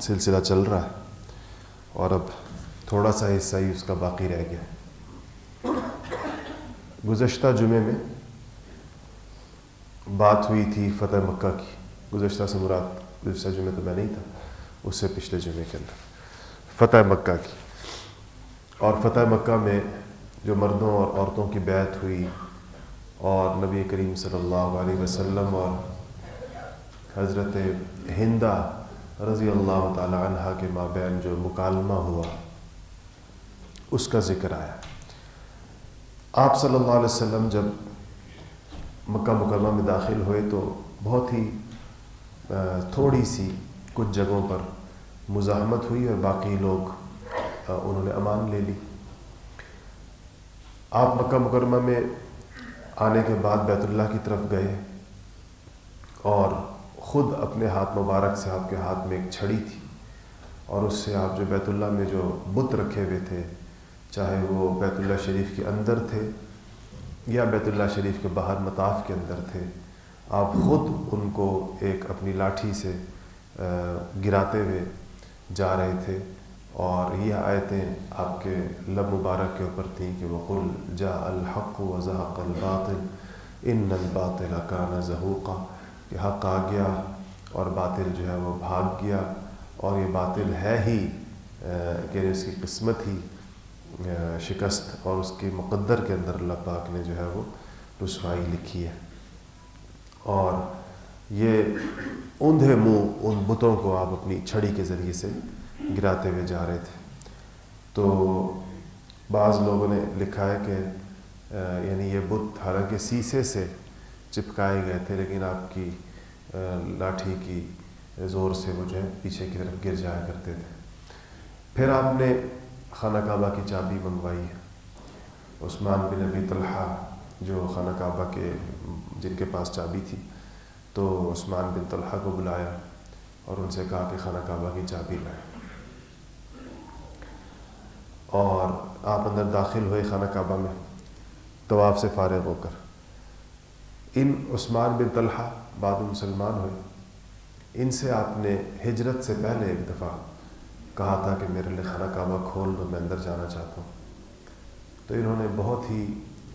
سلسلہ چل رہا ہے اور اب تھوڑا سا حصہ ہی اس کا باقی رہ گیا. گزشتہ جمعے میں بات ہوئی تھی فتح مکہ کی. گزشتہ سے مراد گزشتہ جمعے تو میں نہیں تھا, اس سے پچھلے جمعے کے اندر فتح مکہ کی. اور فتح مکہ میں جو مردوں اور عورتوں کی بیعت ہوئی اور نبی کریم صلی اللہ علیہ وسلم اور حضرت ہندہ رضی اللہ تعالی عنہ کے مابین جو مکالمہ ہوا, اس کا ذکر آیا. آپ صلی اللہ علیہ وسلم جب مکہ مکرمہ میں داخل ہوئے تو بہت ہی تھوڑی سی کچھ جگہوں پر مزاحمت ہوئی اور باقی لوگ انہوں نے امان لے لی. آپ مکہ مکرمہ میں آنے کے بعد بیت اللہ کی طرف گئے اور خود اپنے ہاتھ مبارک سے, آپ کے ہاتھ میں ایک چھڑی تھی اور اس سے آپ جو بیت اللہ میں جو بت رکھے ہوئے تھے, چاہے وہ بیت اللہ شریف کے اندر تھے یا بیت اللہ شریف کے باہر مطاف کے اندر تھے, آپ خود ان کو ایک اپنی لاٹھی سے گراتے ہوئے جا رہے تھے. اور یہ آیتیں آپ کے لب مبارک کے اوپر تھیں کہ وَقُلْ جَاءَ الْحَقُّ وَزَهَقَ الْبَاطِلُ إِنَّ الْبَاطِلَ كَانَ زَهُوقًا, کہ حق آ گیا اور باطل جو ہے وہ بھاگ گیا, اور یہ باطل ہے ہی کہ اس کی قسمت ہی شکست, اور اس کے مقدر کے اندر اللہ پاک نے جو ہے وہ رسوائی لکھی ہے. اور یہ اوندھے منہ ان بتوں کو آپ اپنی چھڑی کے ذریعے سے گراتے ہوئے جا رہے تھے. تو بعض لوگوں نے لکھا ہے کہ یعنی یہ بت حالانکہ سیسے سے چپکائے گئے تھے, لیکن آپ کی لاٹھی کی زور سے وہ جو ہے پیچھے کی طرف گر جایا کرتے تھے. پھر آپ نے خانہ کعبہ کی چابی منگوائی ہے. عثمان بن ابی طلحہ جو خانہ کعبہ کے جن کے پاس چابی تھی, تو عثمان بن طلحہ کو بلایا اور ان سے کہا کہ خانہ کعبہ کی چابی لائیں. اور آپ اندر داخل ہوئے خانہ کعبہ میں طواف سے فارغ ہو کر. ان عثمان بن طلحہ بعد مسلمان ہوئے, ان سے آپ نے ہجرت سے پہلے ایک دفعہ کہا تھا کہ میرے لیے خانہ کعبہ کھول دو, میں اندر جانا چاہتا ہوں. تو انہوں نے بہت ہی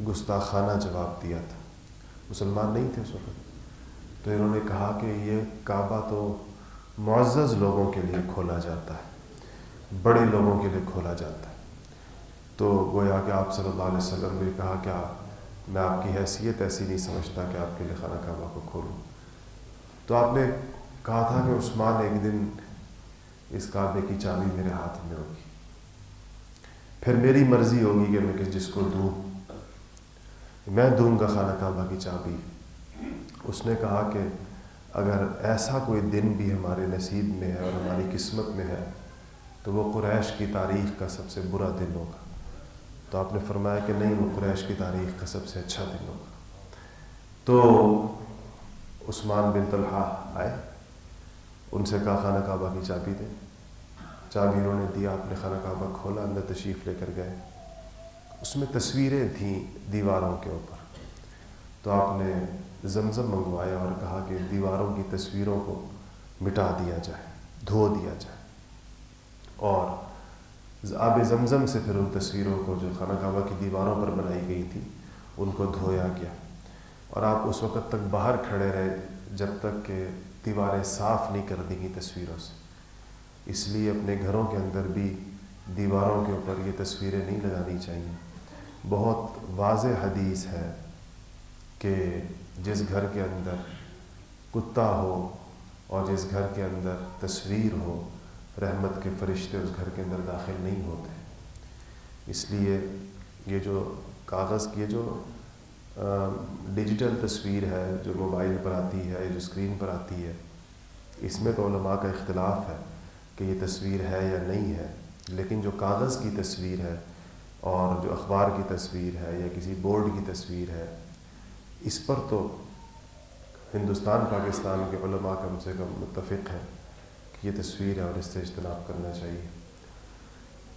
گستاخانہ جواب دیا تھا. مسلمان نہیں تھے اس وقت. تو انہوں نے کہا کہ یہ کعبہ تو معزز لوگوں کے لیے کھولا جاتا ہے, بڑے لوگوں کے لیے کھولا جاتا ہے. تو گویا کہ آپ صلی اللہ علیہ وسلم نے کہا کہ میں آپ کی حیثیت ایسی نہیں سمجھتا کہ آپ کے لیے خانہ کعبہ کو کھولوں. تو آپ نے کہا تھا کہ عثمان ایک دن اس کعبے کی چابی میرے ہاتھ میں ہوگی, پھر میری مرضی ہوگی کہ میں جس کو دوں, میں دوں گا خانہ کعبہ کی چابی. اس نے کہا کہ اگر ایسا کوئی دن بھی ہمارے نصیب میں ہے اور ہماری قسمت میں ہے تو وہ قریش کی تاریخ کا سب سے برا دن ہوگا. تو آپ نے فرمایا کہ نہیں, وہ قریش کی تاریخ کا سب سے اچھا دن ہوگا. تو عثمان بن طلحہ آئے, ان سے کہا خانہ کعبہ کی چابی دیں. چابی انہوں نے دیا, آپ نے خانہ کعبہ کھولا, اندر تشریف لے کر گئے. اس میں تصویریں تھیں دیواروں کے اوپر. تو آپ نے زمزم منگوایا اور کہا کہ دیواروں کی تصویروں کو مٹا دیا جائے, دھو دیا جائے. اور آب زمزم سے پھر ان تصویروں کو جو خانہ کعبہ کی دیواروں پر بنائی گئی تھی ان کو دھویا گیا. اور آپ اس وقت تک باہر کھڑے رہے جب تک کہ دیواریں صاف نہیں کر دی گئی تصویروں سے. اس لیے اپنے گھروں کے اندر بھی دیواروں کے اوپر یہ تصویریں نہیں لگانی چاہیے. بہت واضح حدیث ہے کہ جس گھر کے اندر کتا ہو اور جس گھر کے اندر تصویر ہو, رحمت کے فرشتے اس گھر کے اندر داخل نہیں ہوتے. اس لیے یہ جو کاغذ کی جو ڈیجیٹل تصویر ہے جو موبائل پر آتی ہے, جو اسکرین پر آتی ہے, اس میں تو علماء کا اختلاف ہے کہ یہ تصویر ہے یا نہیں ہے. لیکن جو کاغذ کی تصویر ہے اور جو اخبار کی تصویر ہے یا کسی بورڈ کی تصویر ہے, اس پر تو ہندوستان پاکستان کے علماء کم سے کم متفق ہیں کہ یہ تصویر ہے اور اس سے اجتناب کرنا چاہیے.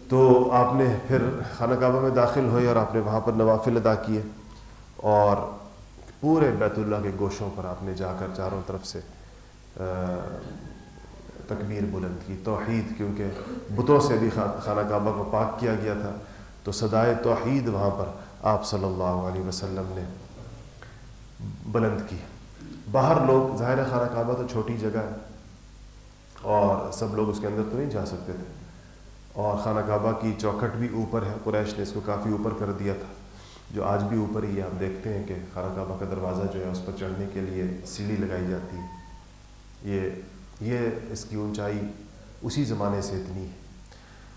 تو آپ نے پھر خانہ کعبہ میں داخل ہوئے اور آپ نے وہاں پر نوافل ادا کیے, اور پورے بیت اللہ کے گوشوں پر آپ نے جا کر چاروں طرف سے تکبیر بلند کی، توحید، کیونکہ بتوں سے بھی خانہ کعبہ کو پاک کیا گیا تھا، تو صدائے توحید وہاں پر آپ صلی اللہ علیہ وسلم نے بلند کی۔ باہر لوگ، ظاہر خانہ کعبہ تو چھوٹی جگہ ہے اور سب لوگ اس کے اندر تو نہیں جا سکتے تھے، اور خانہ کعبہ کی چوکھٹ بھی اوپر ہے، قریش نے اس کو کافی اوپر کر دیا تھا، جو آج بھی اوپر ہی ہے۔ آپ دیکھتے ہیں کہ خانہ کعبہ کا دروازہ جو ہے اس پر چڑھنے کے لیے سیڑھی لگائی جاتی ہے۔ یہ اس کی اونچائی اسی زمانے سے اتنی ہے۔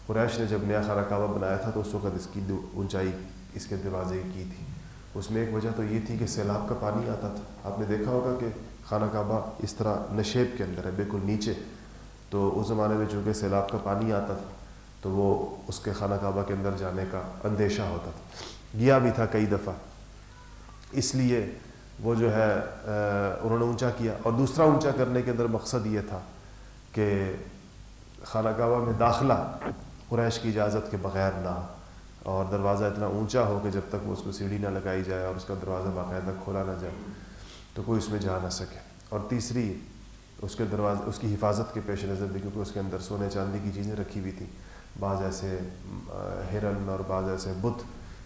قریش نے جب نیا خانہ کعبہ بنایا تھا تو اس وقت اس کی اونچائی اس کے دروازے کی تھی۔ اس میں ایک وجہ تو یہ تھی کہ سیلاب کا پانی آتا تھا۔ آپ نے دیکھا ہوگا کہ خانہ کعبہ اس طرح نشیب کے اندر ہے، بالکل نیچے، تو اس زمانے میں چونکہ سیلاب کا پانی آتا تھا تو وہ اس کے خانہ کعبہ کے اندر جانے کا اندیشہ ہوتا تھا، گیا بھی تھا کئی دفعہ، اس لیے وہ جو ہے انہوں نے اونچا کیا۔ اور دوسرا اونچا کرنے کے اندر مقصد یہ تھا کہ خانہ کعبہ میں داخلہ قریش کی اجازت کے بغیر نہ ہو، اور دروازہ اتنا اونچا ہو کہ جب تک وہ اس کو سیڑھی نہ لگائی جائے اور اس کا دروازہ باقاعدہ کھولا نہ جائے تو کوئی اس میں جا نہ سکے۔ اور تیسری اس کے دروازے، اس کی حفاظت کے پیش نظر بھی، کیونکہ اس کے اندر سونے چاندی کی چیزیں رکھی ہوئی تھیں، بعض ایسے ہرن اور بعض ایسے بت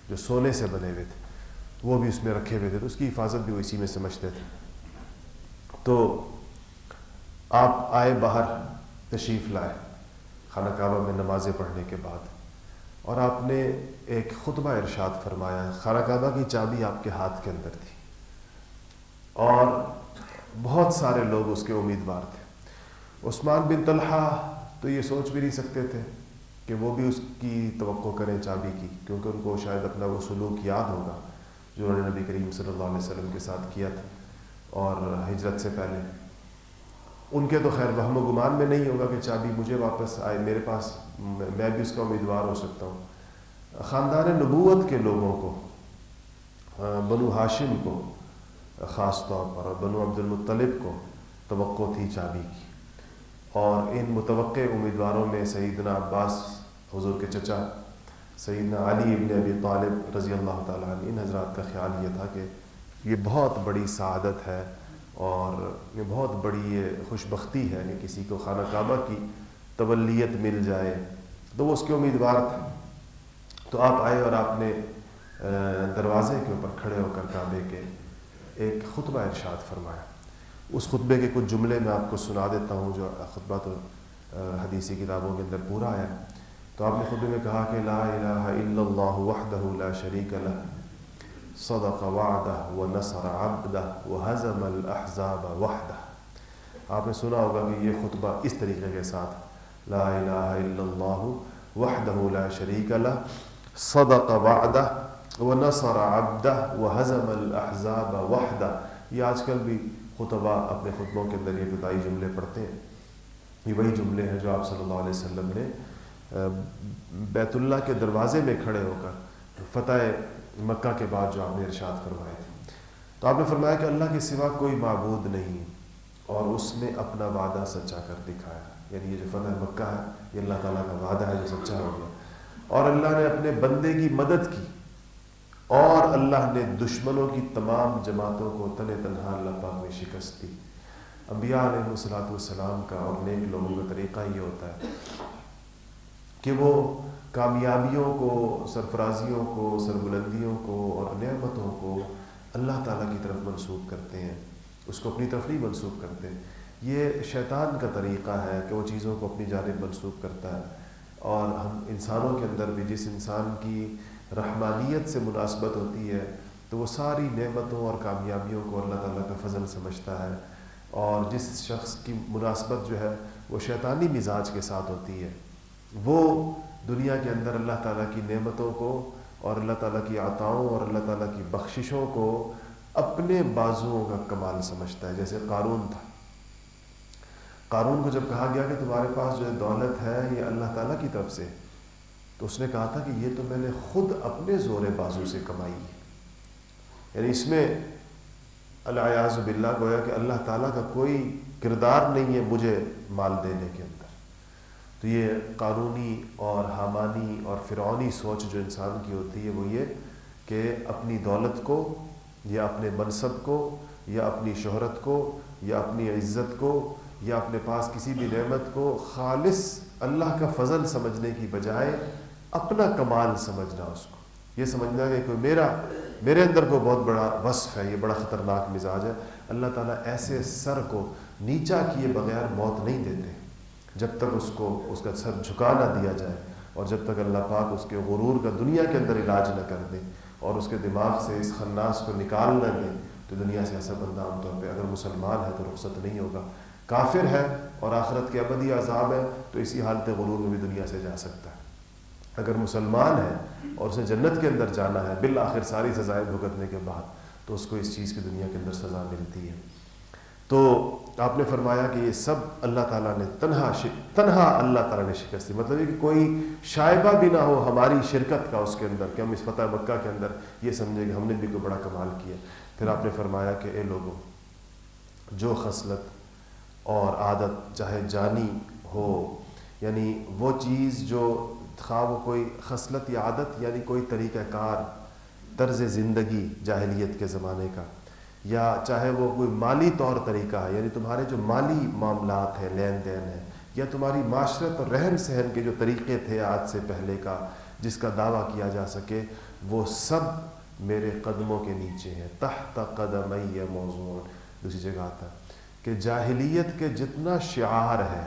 جو سونے سے بنے ہوئے تھے وہ بھی اس میں رکھے ہوئے تھے، تو اس کی حفاظت بھی وہ اسی میں سمجھتے تھے۔ تو آپ آئے، باہر تشریف لائے خانہ کعبہ میں نمازیں پڑھنے کے بعد، اور آپ نے ایک خطبہ ارشاد فرمایا۔ خانہ کعبہ کی چابی آپ کے ہاتھ کے اندر تھی اور بہت سارے لوگ اس کے امیدوار تھے۔ عثمان بن طلحہ تو یہ سوچ بھی نہیں سکتے تھے کہ وہ بھی اس کی توقع کریں چابی کی، کیونکہ ان کو شاید اپنا وہ سلوک یاد ہوگا جو انہوں نے نبی کریم صلی اللہ علیہ وسلم کے ساتھ کیا تھا اور ہجرت سے پہلے۔ ان کے تو خیر وہم و گمان میں نہیں ہوگا کہ چابی مجھے واپس آئے میرے پاس، میں بھی اس کا امیدوار ہو سکتا ہوں۔ خاندان نبوت کے لوگوں کو، بنو ہاشم کو خاص طور پر اور بنو عبد المطلب کو توقع تھی چابی کی، اور ان متوقع امیدواروں میں سیدنا عباس حضور کے چچا، سیدنا علی ابن ابی طالب رضی اللہ تعالیٰ عنہ، ان حضرات کا خیال یہ تھا کہ یہ بہت بڑی سعادت ہے اور یہ بہت بڑی یہ خوش بختی ہے کہ کسی کو خانہ کعبہ کی تولیت مل جائے، تو وہ اس کے امیدوار تھے۔ تو آپ آئے اور آپ نے دروازے کے اوپر کھڑے ہو کر کعبے کے ایک خطبہ ارشاد فرمایا۔ اس خطبے کے کچھ جملے میں آپ کو سنا دیتا ہوں، جو خطبہ تو حدیثی کتابوں کے اندر پورا ہے۔ تو آپ نے خطبے میں کہا کہ لا الہ الا اللہ وحدہ لا شریک لہ صدق وعدہ ونصر عبدہ وہزم الاحزاب وحدہ۔ آپ نے سنا ہوگا کہ یہ خطبہ اس طریقے کے ساتھ، لا الہ الا اللہ وحدہ لا شریک لہ صدق وعدہ ونصر عبدہ وہزم الاحزاب وحدہ۔ یہ آج کل بھی خطبہ اپنے خطبوں کے اندر یہ ابتدائی جملے پڑھتے ہیں، یہ وہی جملے ہیں جو آپ صلی اللہ علیہ وسلم نے بیت اللہ کے دروازے میں کھڑے ہو کر فتح مکہ کے بعد جو آپ نے ارشاد فرمائے تھے۔ تو آپ نے فرمایا کہ اللہ کے سوا کوئی معبود نہیں اور اس نے اپنا وعدہ سچا کر دکھایا، یعنی یہ جو فتح مکہ ہے یہ اللہ تعالیٰ کا وعدہ ہے جو سچا ہو گیا، اور اللہ نے اپنے بندے کی مدد کی، اور اللہ نے دشمنوں کی تمام جماعتوں کو تن تنہا اللہ پاک میں شکست دی۔ انبیاء علیہ الصلوۃ والسلام کا اور نیک لوگوں کا طریقہ یہ ہوتا ہے کہ وہ کامیابیوں کو، سرفرازیوں کو، سربلندیوں کو اور نعمتوں کو اللہ تعالیٰ کی طرف منسوب کرتے ہیں، اس کو اپنی طرف نہیں منسوب کرتے۔ یہ شیطان کا طریقہ ہے کہ وہ چیزوں کو اپنی جانب منسوب کرتا ہے، اور ہم انسانوں کے اندر بھی جس انسان کی رحمانیت سے مناسبت ہوتی ہے تو وہ ساری نعمتوں اور کامیابیوں کو اللہ تعالیٰ کا فضل سمجھتا ہے، اور جس شخص کی مناسبت جو ہے وہ شیطانی مزاج کے ساتھ ہوتی ہے وہ دنیا کے اندر اللہ تعالیٰ کی نعمتوں کو اور اللہ تعالیٰ کی عطاؤں اور اللہ تعالیٰ کی بخششوں کو اپنے بازوؤں کا کمال سمجھتا ہے۔ جیسے قارون تھا، قارون کو جب کہا گیا کہ تمہارے پاس جو دولت ہے یہ اللہ تعالیٰ کی طرف سے، تو اس نے کہا تھا کہ یہ تو میں نے خود اپنے زور بازو سے کمائی ہے، یعنی اس میں العیاذ باللہ گویا کہ اللہ تعالیٰ کا کوئی کردار نہیں ہے مجھے مال دینے کے اندر۔ تو یہ قارونی اور حامانی اور فرعونی سوچ جو انسان کی ہوتی ہے وہ یہ کہ اپنی دولت کو یا اپنے منصب کو یا اپنی شہرت کو یا اپنی عزت کو یا اپنے پاس کسی بھی نعمت کو خالص اللہ کا فضل سمجھنے کی بجائے اپنا کمال سمجھنا، اس کو یہ سمجھنا کہ کوئی میرے اندر کو بہت بڑا وصف ہے، یہ بڑا خطرناک مزاج ہے۔ اللہ تعالیٰ ایسے سر کو نیچا کیے بغیر موت نہیں دیتے جب تک اس کو اس کا سر جھکا نہ دیا جائے، اور جب تک اللہ پاک اس کے غرور کا دنیا کے اندر علاج نہ کر دے اور اس کے دماغ سے اس خناس کو نکال نہ دے، تو دنیا سے ایسا بندہ عام طور پہ اگر مسلمان ہے تو رخصت نہیں ہوگا۔ کافر ہے اور آخرت کے ابدی عذاب ہے تو اسی حالت غرور میں بھی دنیا سے جا سکتا ہے۔ اگر مسلمان ہے اور اسے جنت کے اندر جانا ہے بالآخر ساری سزائیں بھگتنے کے بعد، تو اس کو اس چیز کی دنیا کے اندر سزا ملتی ہے۔ تو آپ نے فرمایا کہ یہ سب اللہ تعالیٰ نے تنہا اللہ تعالیٰ نے شکست دی، مطلب یہ کہ کوئی شائبہ بھی نہ ہو ہماری شرکت کا اس کے اندر، کہ ہم اس فتح مکہ کے اندر یہ سمجھیں کہ ہم نے بھی کوئی بڑا کمال کیا۔ پھر آپ نے فرمایا کہ اے لوگوں، جو خصلت اور عادت چاہے جانی ہو، یعنی وہ چیز جو خواہ وہ کوئی خصلت یا عادت یعنی کوئی طریقہ کار، طرز زندگی جاہلیت کے زمانے کا، یا چاہے وہ کوئی مالی طور طریقہ ہے، یعنی تمہارے جو مالی معاملات ہیں، لین دین ہے، یا تمہاری معاشرت اور رہن سہن کے جو طریقے تھے آج سے پہلے کا جس کا دعویٰ کیا جا سکے، وہ سب میرے قدموں کے نیچے ہیں۔ تحت قدمی موضوع، دوسری جگہ آتا ہے کہ جاہلیت کے جتنا شعار ہے،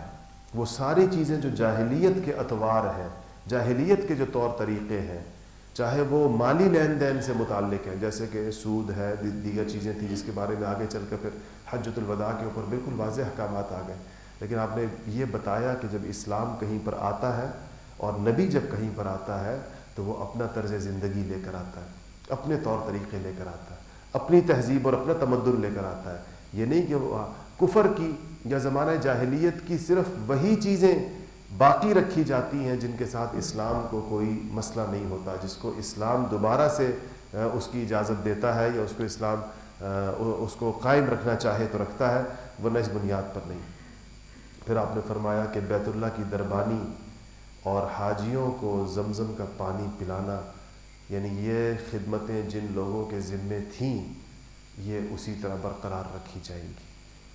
وہ ساری چیزیں جو جاہلیت کے اطوار ہیں، جاہلیت کے جو طور طریقے ہیں، چاہے وہ مالی لین دین سے متعلق ہیں، جیسے کہ سود ہے، دیگر چیزیں تھیں جس کے بارے میں آگے چل کر پھر حجۃ الوداع کے اوپر بالکل واضح احکامات آ گئے، لیکن آپ نے یہ بتایا کہ جب اسلام کہیں پر آتا ہے اور نبی جب کہیں پر آتا ہے تو وہ اپنا طرز زندگی لے کر آتا ہے، اپنے طور طریقے لے کر آتا ہے، اپنی تہذیب اور اپنا تمدن لے کر آتا ہے۔ یہ نہیں کہ وہ کفر کی یا زمانہ جاہلیت کی صرف وہی چیزیں باقی رکھی جاتی ہیں جن کے ساتھ اسلام کو کوئی مسئلہ نہیں ہوتا، جس کو اسلام دوبارہ سے اس کی اجازت دیتا ہے یا اس کو اسلام اس کو قائم رکھنا چاہے تو رکھتا ہے، ورنہ اس بنیاد پر نہیں۔ پھر آپ نے فرمایا کہ بیت اللہ کی دربانی اور حاجیوں کو زمزم کا پانی پلانا، یعنی یہ خدمتیں جن لوگوں کے ذمے تھیں یہ اسی طرح برقرار رکھی جائیں گی،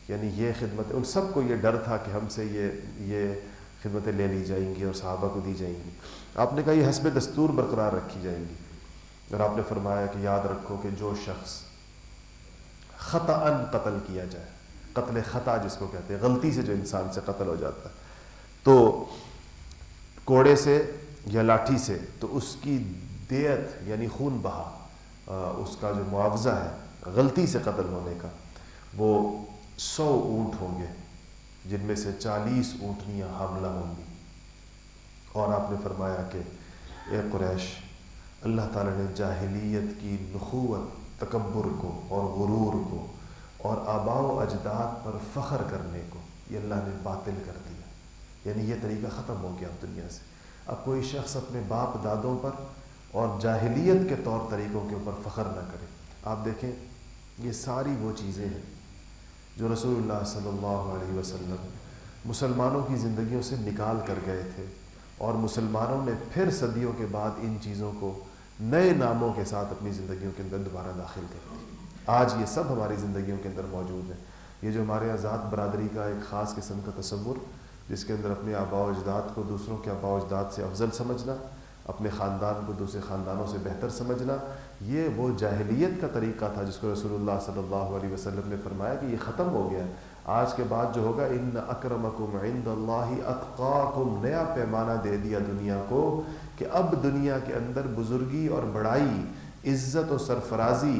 یعنی یہ خدمتیں ان سب کو یہ ڈر تھا کہ ہم سے یہ خدمتیں لے لی جائیں گی اور صحابہ کو دی جائیں گی۔ آپ نے کہا یہ حسب دستور برقرار رکھی جائیں گی، اور آپ نے فرمایا کہ یاد رکھو کہ جو شخص خطأً قتل کیا جائے، قتل خطا جس کو کہتے ہیں، غلطی سے جو انسان سے قتل ہو جاتا ہے تو کوڑے سے یا لاٹھی سے، تو اس کی دیت یعنی خون بہا، اس کا جو معاوضہ ہے غلطی سے قتل ہونے کا، وہ 100 اونٹ ہوں گے جن میں سے 40 اونٹنیاں حاملہ ہوں گی۔ اور آپ نے فرمایا کہ اے قریش، اللہ تعالیٰ نے جاہلیت کی نخوت، تکبر کو اور غرور کو اور آباء و اجداد پر فخر کرنے کو یہ اللہ نے باطل کر دیا، یعنی یہ طریقہ ختم ہو گیا اب دنیا سے۔ اب کوئی شخص اپنے باپ دادوں پر اور جاہلیت کے طور طریقوں کے اوپر فخر نہ کرے۔ آپ دیکھیں یہ ساری وہ چیزیں ہیں جو رسول اللہ صلی اللہ علیہ وسلم مسلمانوں کی زندگیوں سے نکال کر گئے تھے، اور مسلمانوں نے پھر صدیوں کے بعد ان چیزوں کو نئے ناموں کے ساتھ اپنی زندگیوں کے اندر دوبارہ داخل کر دیا۔ آج یہ سب ہماری زندگیوں کے اندر موجود ہے۔ یہ جو ہمارے یہاں ذات برادری کا ایک خاص قسم کا تصور، جس کے اندر اپنے آباء و اجداد کو دوسروں کے آباء و اجداد سے افضل سمجھنا، اپنے خاندان کو دوسرے خاندانوں سے بہتر سمجھنا، یہ وہ جاہلیت کا طریقہ تھا جس کو رسول اللہ صلی اللہ علیہ وسلم نے فرمایا کہ یہ ختم ہو گیا ہے۔ آج کے بعد جو ہوگا ان اکرمکم عند اللہ اتقاکم، نیا پیمانہ دے دیا دنیا کو کہ اب دنیا کے اندر بزرگی اور بڑائی، عزت و سرفرازی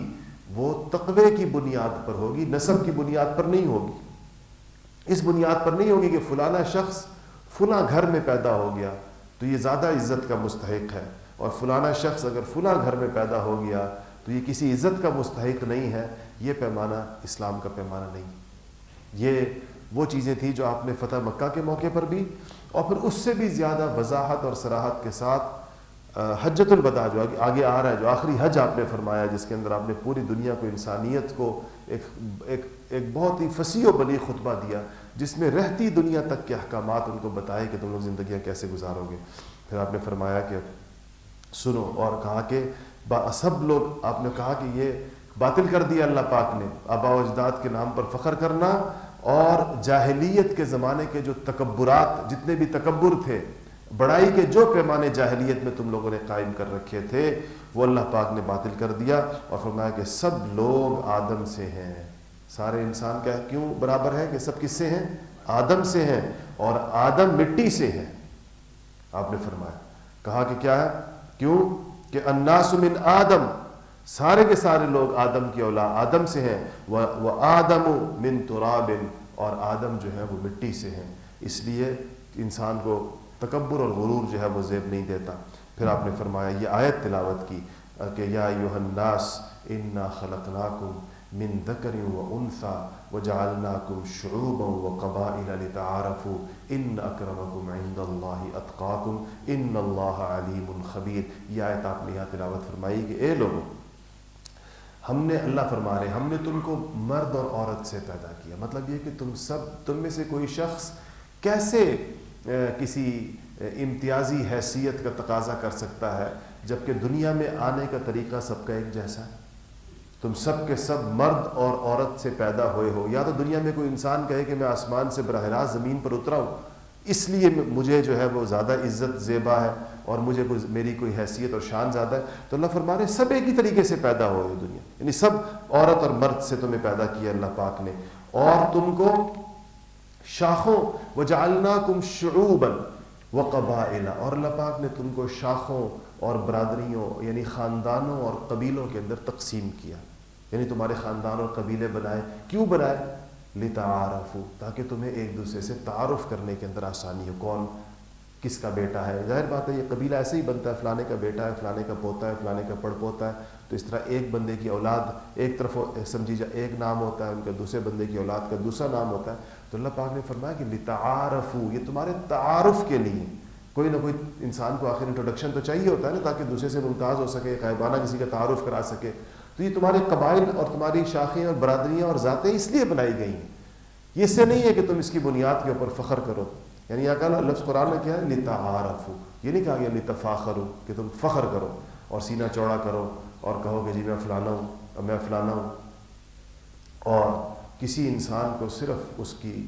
وہ تقوی کی بنیاد پر ہوگی، نسب کی بنیاد پر نہیں ہوگی۔ اس بنیاد پر نہیں ہوگی کہ فلانا شخص فلاں گھر میں پیدا ہو گیا تو یہ زیادہ عزت کا مستحق ہے، اور فلانا شخص اگر فلاں گھر میں پیدا ہو گیا تو یہ کسی عزت کا مستحق نہیں ہے۔ یہ پیمانہ اسلام کا پیمانہ نہیں۔ یہ وہ چیزیں تھیں جو آپ نے فتح مکہ کے موقع پر بھی، اور پھر اس سے بھی زیادہ وضاحت اور صراحت کے ساتھ حجۃ الوداع جو آگے آ رہا ہے، جو آخری حج آپ نے فرمایا، جس کے اندر آپ نے پوری دنیا کو، انسانیت کو ایک بہت ہی فصیح و بلیغ خطبہ دیا، جس میں رہتی دنیا تک کے احکامات ان کو بتائے کہ تم لوگ زندگیاں کیسے گزارو گے۔ پھر آپ نے فرمایا کہ سنو، اور کہا کہ سب لوگ، آپ نے کہا کہ یہ باطل کر دیا اللہ پاک نے آباء و اجداد کے نام پر فخر کرنا اور جاہلیت کے زمانے کے جو تکبرات، جتنے بھی تکبر تھے، بڑائی کے جو پیمانے جاہلیت میں تم لوگوں نے قائم کر رکھے تھے، وہ اللہ پاک نے باطل کر دیا اور فرمایا کہ سب لوگ آدم سے ہیں۔ سارے انسان کا کیوں برابر ہے کہ سب کس سے ہیں؟ آدم سے ہیں، اور آدم مٹی سے ہے۔ آپ نے فرمایا، کہا کہ کیا ہے؟ کیوں کہ الناس من آدم، سارے کے سارے لوگ آدم کی اولاد، آدم سے ہیں، وآدم من تراب، اور آدم جو ہے وہ مٹی سے ہیں۔ اس لیے انسان کو تکبر اور غرور جو ہے وہ زیب نہیں دیتا۔ پھر آپ نے فرمایا، یہ آیت تلاوت کی کہ یا ایھا الناس انا خلقناکم من ذکر و انثی وجعلناکم شعوبا وقبائل لتعارفوا ان اکرمکم عند اللہ اتقاکم ان اللہ علیم خبیر۔ یہ آیت آپ نے یہاں تلاوت فرمائی کہ اے لوگوں، ہم نے، اللہ فرما رہے، ہم نے تم کو مرد اور عورت سے پیدا کیا۔ مطلب یہ کہ تم میں سے کوئی شخص کیسے کسی امتیازی حیثیت کا تقاضا کر سکتا ہے جبکہ دنیا میں آنے کا طریقہ سب کا ایک جیسا ہے؟ تم سب کے سب مرد اور عورت سے پیدا ہوئے ہو۔ یا تو دنیا میں کوئی انسان کہے کہ میں آسمان سے براہ راست زمین پر اترا ہوں، اس لیے مجھے جو ہے وہ زیادہ عزت زیبا ہے اور مجھے میری کوئی حیثیت اور شان زیادہ ہے، تو اللہ فرما رہے سب ایک ہی طریقے سے پیدا ہوئے ہو دنیا، یعنی سب عورت اور مرد سے تمہیں پیدا کیا اللہ پاک نے، اور تم کو شاخوں وجعلناکم شعوبا وقبائل، اور اللہ پاک نے تم کو شاخوں اور برادریوں یعنی خاندانوں اور قبیلوں کے اندر تقسیم کیا، یعنی تمہارے خاندان اور قبیلے بنائے۔ کیوں بنائے؟ لتعارفوا، تاکہ تمہیں ایک دوسرے سے تعارف کرنے کے اندر آسانی ہو، کون کس کا بیٹا ہے۔ ظاہر بات ہے یہ قبیلہ ایسے ہی بنتا ہے، فلانے کا بیٹا ہے، فلانے کا پوتا ہے، فلانے کا پڑ پوتا ہے، تو اس طرح ایک بندے کی اولاد ایک طرف سمجھی جائے، ایک نام ہوتا ہے ان کا، دوسرے بندے کی اولاد کا دوسرا نام ہوتا ہے۔ تو اللہ پاک نے فرمایا کہ لتعارفوا، یہ تمہارے تعارف کے لیے۔ کوئی نہ کوئی انسان کو آخر انٹروڈکشن تو چاہیے ہوتا ہے نا، تاکہ دوسرے سے ممتاز ہو سکے، غائبانہ کسی کا تعارف کرا سکے۔ تو یہ تمہارے قبائل اور تمہاری شاخیں اور برادریاں اور ذاتیں اس لیے بنائی گئی ہیں، یہ اس سے نہیں ہے کہ تم اس کی بنیاد کے اوپر فخر کرو۔ یعنی یہاں کہا لفظ قرآن میں کیا ہے؟ لتعارفوا، یہ نہیں کہا گیا لتفاخروا کہ تم فخر کرو اور سینہ چوڑا کرو اور کہو کہ جی میں فلانا ہوں اور میں فلانا ہوں، اور کسی انسان کو صرف اس کی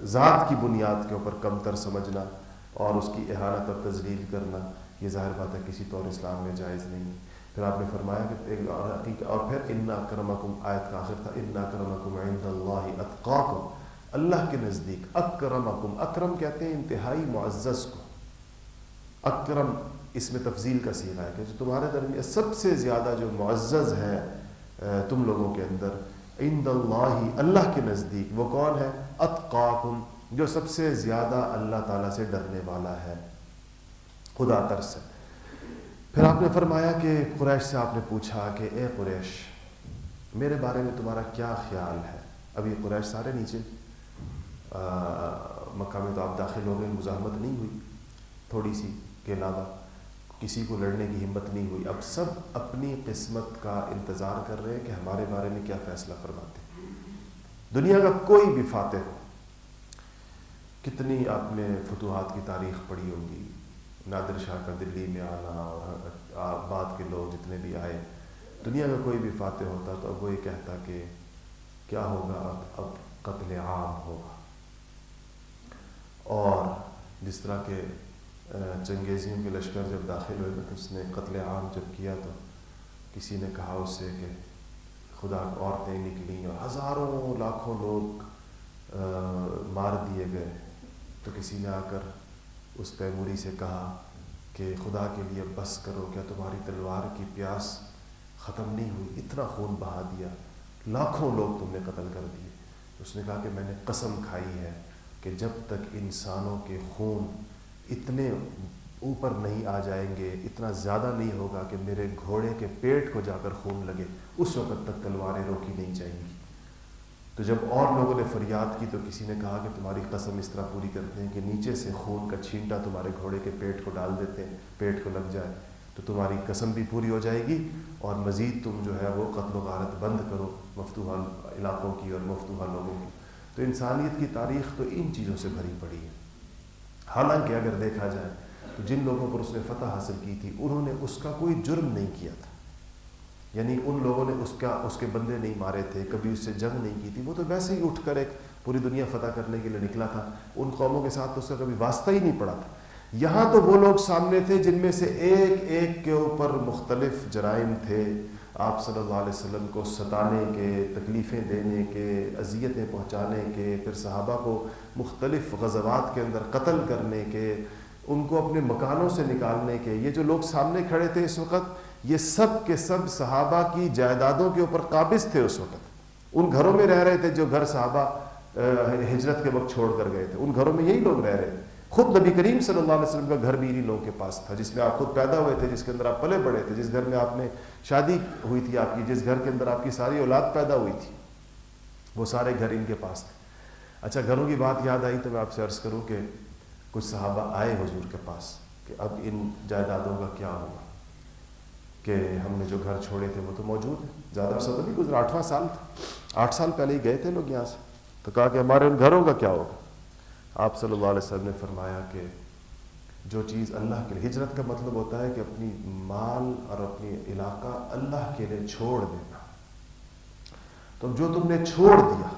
ذات کی بنیاد کے اوپر کمتر سمجھنا اور اس کی اہانت اور تذلیل کرنا، یہ ظاہر بات ہے کسی طور اسلام میں جائز نہیں ہے۔ پھر آپ نے فرمایا کہ اور پھر ان اکرمکم، آیت کا آخر تھا ان اکرمکم عند اللہ اتقاکم، اللہ کے نزدیک اکرمکم، اکرم کہتے ہیں انتہائی معزز کو، اکرم اس میں تفضیل کا صیغہ ہے کہ جو تمہارے درمیان سب سے زیادہ جو معزز ہے تم لوگوں کے اندر، عند اللہ، اللہ کے نزدیک، وہ کون ہے؟ اتقاکم، جو سب سے زیادہ اللہ تعالیٰ سے ڈرنے والا ہے، خدا ترس ہے۔ پھر آپ نے فرمایا کہ قریش سے آپ نے پوچھا کہ اے قریش، میرے بارے میں تمہارا کیا خیال ہے؟ اب یہ قریش سارے نیچے مکہ میں تو آپ داخل ہو گئے، مزاحمت نہیں ہوئی تھوڑی سی کے علاوہ، کسی کو لڑنے کی ہمت نہیں ہوئی، اب سب اپنی قسمت کا انتظار کر رہے ہیں کہ ہمارے بارے میں کیا فیصلہ فرماتے ہیں۔ دنیا کا کوئی بھی فاتح ہو، کتنی آپ نے فتوحات کی تاریخ پڑھی ہوگی، نادر شاہ کا دلی میں آنا اور بعد کے لوگ جتنے بھی آئے، دنیا کا کوئی بھی فاتح ہوتا تو اب وہ یہ کہتا کہ کیا ہوگا، اب قتل عام ہوگا۔ اور جس طرح کے چنگیزیوں کے لشکر جب داخل ہوئے تو اس نے قتل عام جب کیا تو کسی نے کہا اس سے کہ خدا عورتیں نکلیں اور ہزاروں لاکھوں لوگ مار دیے گئے، تو کسی نے آ کر اس تیموری سے کہا کہ خدا کے لیے بس کرو، کیا تمہاری تلوار کی پیاس ختم نہیں ہوئی؟ اتنا خون بہا دیا، لاکھوں لوگ تم نے قتل کر دیے۔ اس نے کہا کہ میں نے قسم کھائی ہے کہ جب تک انسانوں کے خون اتنے اوپر نہیں آ جائیں گے، اتنا زیادہ نہیں ہوگا کہ میرے گھوڑے کے پیٹ کو جا کر خون لگے، اس وقت تک تلواریں روکی نہیں جائیں گی۔ تو جب اور لوگوں نے فریاد کی تو کسی نے کہا کہ تمہاری قسم اس طرح پوری کرتے ہیں کہ نیچے سے خون کا چھینٹا تمہارے گھوڑے کے پیٹ کو ڈال دیتے ہیں، پیٹ کو لگ جائے تو تمہاری قسم بھی پوری ہو جائے گی، اور مزید تم جو ہے وہ قتل و غارت بند کرو مفتوحہ علاقوں کی اور مفتوحہ لوگوں کی۔ تو انسانیت کی تاریخ تو ان چیزوں سے بھری پڑی ہے۔ حالانکہ اگر دیکھا جائے تو جن لوگوں پر اس نے فتح حاصل کی تھی انہوں نے اس کا کوئی جرم نہیں کیا تھا، یعنی ان لوگوں نے اس کے بندے نہیں مارے تھے، کبھی اس سے جنگ نہیں کی تھی، وہ تو ویسے ہی اٹھ کر ایک پوری دنیا فتح کرنے کے لیے نکلا تھا، ان قوموں کے ساتھ تو اس کا کبھی واسطہ ہی نہیں پڑا تھا۔ یہاں تو وہ لوگ سامنے تھے جن میں سے ایک ایک کے اوپر مختلف جرائم تھے، آپ صلی اللہ علیہ وسلم کو ستانے کے، تکلیفیں دینے کے، اذیتیں پہنچانے کے، پھر صحابہ کو مختلف غزوات کے اندر قتل کرنے کے، ان کو اپنے مکانوں سے نکالنے کے۔ یہ جو لوگ سامنے کھڑے تھے اس وقت، یہ سب کے سب صحابہ کی جائیدادوں کے اوپر قابض تھے اس وقت، ان گھروں میں رہ رہے تھے جو گھر صحابہ ہجرت کے وقت چھوڑ کر گئے تھے، ان گھروں میں یہی لوگ رہ رہے تھے۔ خود نبی کریم صلی اللہ علیہ وسلم کا گھر بھی انہی لوگوں کے پاس تھا، جس میں آپ خود پیدا ہوئے تھے، جس کے اندر آپ پلے بڑے تھے، جس گھر میں آپ نے شادی ہوئی تھی آپ کی، جس گھر کے اندر آپ کی ساری اولاد پیدا ہوئی تھی، وہ سارے گھر ان کے پاس تھے۔ اچھا، گھروں کی بات یاد آئی تو میں آپ سے عرض کروں کہ کچھ صحابہ آئے حضور کے پاس کہ اب ان جائیدادوں کا کیا ہوگا، کہ ہم نے جو گھر چھوڑے تھے وہ تو موجود ہیں، زیادہ عرصہ تو نہیں گزرا، 8واں سال تھا، 8 سال پہلے ہی گئے تھے لوگ یہاں سے، تو کہا کہ ہمارے ان گھروں کا کیا ہوگا۔ آپ صلی اللہ علیہ وسلم نے فرمایا کہ جو چیز اللہ کے لیے، ہجرت کا مطلب ہوتا ہے کہ اپنی مال اور اپنی علاقہ اللہ کے لیے چھوڑ دینا، تو جو تم نے چھوڑ دیا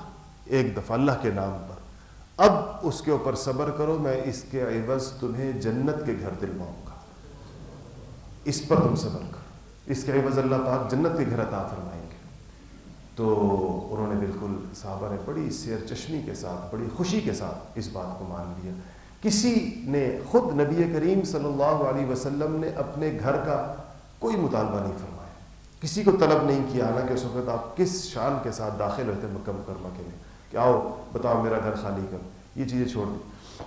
ایک دفعہ اللہ کے نام پر، اب اس کے اوپر صبر کرو، میں اس کے عوض تمہیں جنت کے گھر دلواؤں گا، اس پر تم صبر کرو، اس کے عوض اللہ پاک جنت کے گھر عطا فرمائیں گے۔ تو انہوں نے بالکل، صحابہ نے بڑی سیر چشمی کے ساتھ، بڑی خوشی کے ساتھ اس بات کو مان لیا۔ کسی نے، خود نبی کریم صلی اللہ علیہ وسلم نے اپنے گھر کا کوئی مطالبہ نہیں فرمایا، کسی کو طلب نہیں کیا، حالانکہ اس وقت آپ کس شان کے ساتھ داخل ہوئے تھے مکہ مکرمہ کے لیے کہ آؤ بتاؤ میرا گھر خالی کر، یہ چیزیں چھوڑ دی۔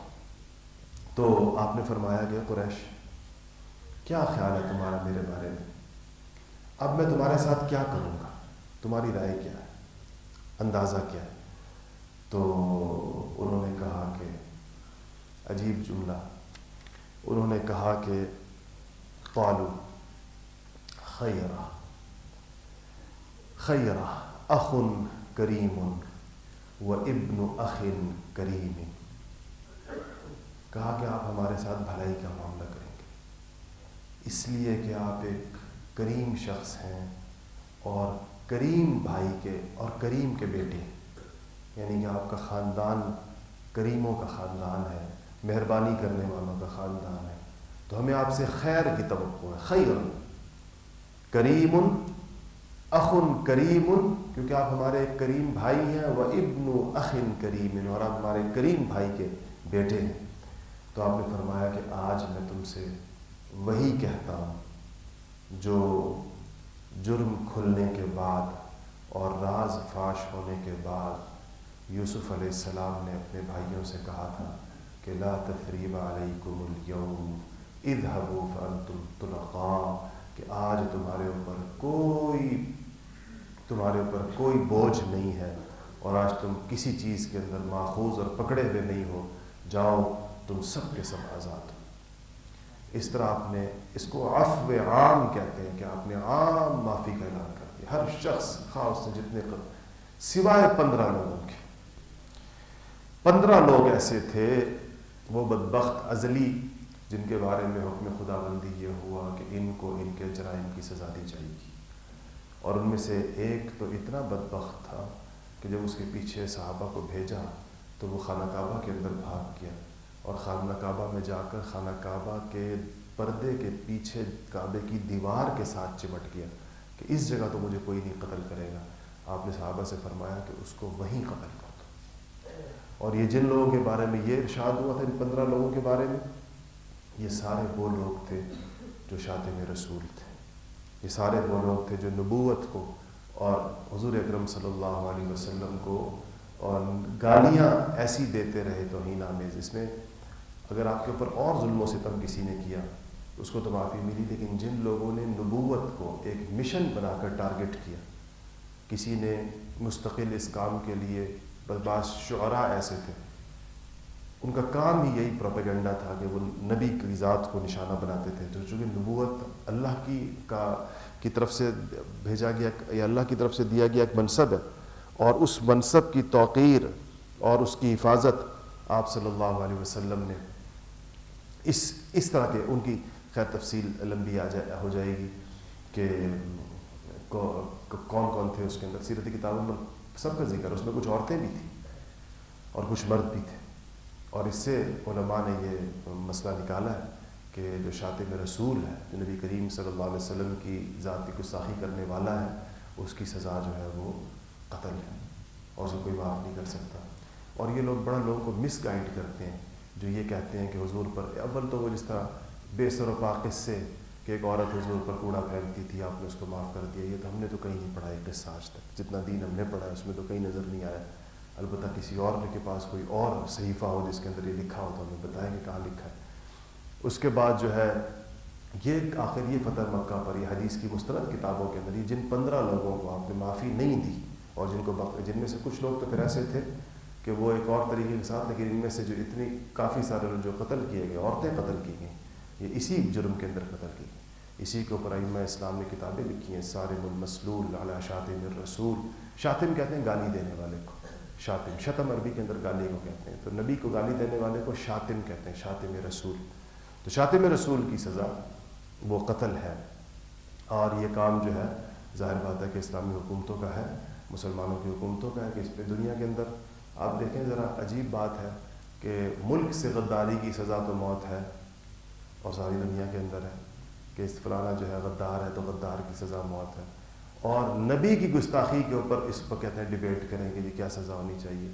تو آپ نے فرمایا کہ قریش، کیا خیال ہے تمہارا میرے بارے میں، اب میں تمہارے ساتھ کیا کروں گا، تمہاری رائے کیا ہے، اندازہ کیا ہے؟ تو انہوں نے کہا کہ، عجیب جملہ، انہوں نے کہا کہ قالوا خیرہ خیرہ اخ کریم و ابن اخ کریم، کہا کہ آپ ہمارے ساتھ بھلائی کا معاملہ کریں گے، اس لیے کہ آپ ایک کریم شخص ہیں اور کریم بھائی کے اور کریم کے بیٹے ہیں، یعنی کہ آپ کا خاندان کریموں کا خاندان ہے، مہربانی کرنے والوں کا خاندان ہے، تو ہمیں آپ سے خیر کی توقع ہے۔ خیر کریم اخ کریم، کیونکہ آپ ہمارے ایک کریم بھائی ہیں، و ابن اخ کریم، اور آپ ہمارے کریم بھائی کے بیٹے ہیں۔ تو آپ نے فرمایا کہ آج میں تم سے وہی کہتا ہوں جو جرم کھلنے کے بعد اور راز فاش ہونے کے بعد یوسف علیہ السلام نے اپنے بھائیوں سے کہا تھا کہ لا تثریب علیکم اليوم اذهبوا فانتم طلقاء، کہ آج تمہارے اوپر کوئی بوجھ نہیں ہے، اور آج تم کسی چیز کے اندر ماخوذ اور پکڑے ہوئے نہیں ہو، جاؤ تم سب کے سب آزاد ہو۔ اس طرح آپ نے، اس کو عفو عام کہتے ہیں کہ آپ نے عام معافی کا اعلان کر دیا، ہر شخص خاص نے جتنے سوائے 15 لوگوں کے، 15 لوگ ایسے تھے وہ بدبخت ازلی جن کے بارے میں حکم خداوندی یہ ہوا کہ ان کو ان کے جرائم کی سزا دی جائے گی، اور ان میں سے ایک تو اتنا بدبخت تھا کہ جب اس کے پیچھے صحابہ کو بھیجا تو وہ خانہ کعبہ کے اندر بھاگ گیا، اور خانہ کعبہ میں جا کر خانہ کعبہ کے پردے کے پیچھے کعبے کی دیوار کے ساتھ چمٹ گیا کہ اس جگہ تو مجھے کوئی نہیں قتل کرے گا۔ آپ نے صحابہ سے فرمایا کہ اس کو وہیں قتل کر دو۔ اور یہ جن لوگوں کے بارے میں یہ ارشاد ہوا تھا، ان 15 لوگوں کے بارے میں، یہ سارے وہ لوگ تھے جو شاتم رسول تھے، یہ سارے وہ لوگ تھے جو نبوت کو اور حضور اکرم صلی اللہ علیہ وسلم کو اور گالیاں ایسی دیتے رہے توہین آمیز، اس میں اگر آپ کے اوپر اور ظلم و ستم کسی نے کیا اس کو تو معافی ملی، لیکن جن لوگوں نے نبوت کو ایک مشن بنا کر ٹارگٹ کیا، کسی نے مستقل اس کام کے لیے، بعض شعراء ایسے تھے ان کا کام ہی یہی پروپیگنڈا تھا کہ وہ نبی کی ذات کو نشانہ بناتے تھے، تو چونکہ نبوت اللہ کی طرف سے بھیجا گیا یا اللہ کی طرف سے دیا گیا ایک منصب ہے، اور اس منصب کی توقیر اور اس کی حفاظت آپ صلی اللہ علیہ وسلم نے اس طرح کے، ان کی خیر تفصیل لمبی ہو جائے گی کہ کون کون تھے اس کے اندر. سیرت کتابوں میں سب کا ذکر, اس میں کچھ عورتیں بھی تھیں اور کچھ مرد بھی تھے. اور اس سے علماء نے یہ مسئلہ نکالا ہے کہ جو شاتم رسول ہے, جو نبی کریم صلی اللہ علیہ وسلم کی ذات کی گستاخی کرنے والا ہے, اس کی سزا جو ہے وہ قتل ہے اور اسے کوئی معاف نہیں کر سکتا. اور یہ لوگ بڑا لوگوں کو مس گائیڈ کرتے ہیں جو یہ کہتے ہیں کہ حضور پر, اول تو وہ جس طرح بے سر و پا قصے کہ ایک عورت حضور پر کوڑا پھینکتی تھی, آپ نے اس کو معاف کر دیا, یہ تو ہم نے تو کہیں نہیں پڑھا ہے قصہ آج تک. جتنا دین ہم نے پڑھا ہے اس میں تو کہیں نظر نہیں آیا. البتہ کسی اور کے پاس کوئی اور صحیفہ ہو جس کے اندر یہ لکھا ہو تو ہمیں بتائیں گے کہاں لکھا ہے. اس کے بعد جو ہے یہ آخر یہ فتح مکہ پر, یہ حدیث کی مستند کتابوں کے اندر, یہ جن 15 لوگوں کو آپ نے معافی نہیں دی اور جن میں سے کچھ لوگ تو پھر ایسے تھے کہ وہ ایک اور طریقے کے ساتھ, لیکن ان میں سے جو اتنی کافی سارے جو قتل کیے گئے, عورتیں قتل کی گئیں, یہ اسی جرم کے اندر قتل کی گئی. اسی کے اوپر ائمہ اسلام نے کتابیں لکھی ہیں, صارم المسلول علی شاتم الرسول. شاتم کہتے ہیں گالی دینے والے کو, شاتم, شتم عربی کے اندر گالی کو کہتے ہیں, تو نبی کو گالی دینے والے کو شاتم کہتے ہیں, شاتم رسول. تو شاتم رسول کی سزا وہ قتل ہے. اور یہ کام جو ہے ظاہر بات ہے کہ اسلامی حکومتوں کا ہے, مسلمانوں کی حکومتوں کا ہے کہ اس پہ دنیا کے اندر آپ دیکھیں ذرا عجیب بات ہے کہ ملک سے غداری کی سزا تو موت ہے اور ساری دنیا کے اندر ہے کہ اس فلانا جو ہے غدار ہے تو غدار کی سزا موت ہے. اور نبی کی گستاخی کے اوپر اس پر کہتے ہیں ڈیبیٹ کریں کہ یہ کیا سزا ہونی چاہیے,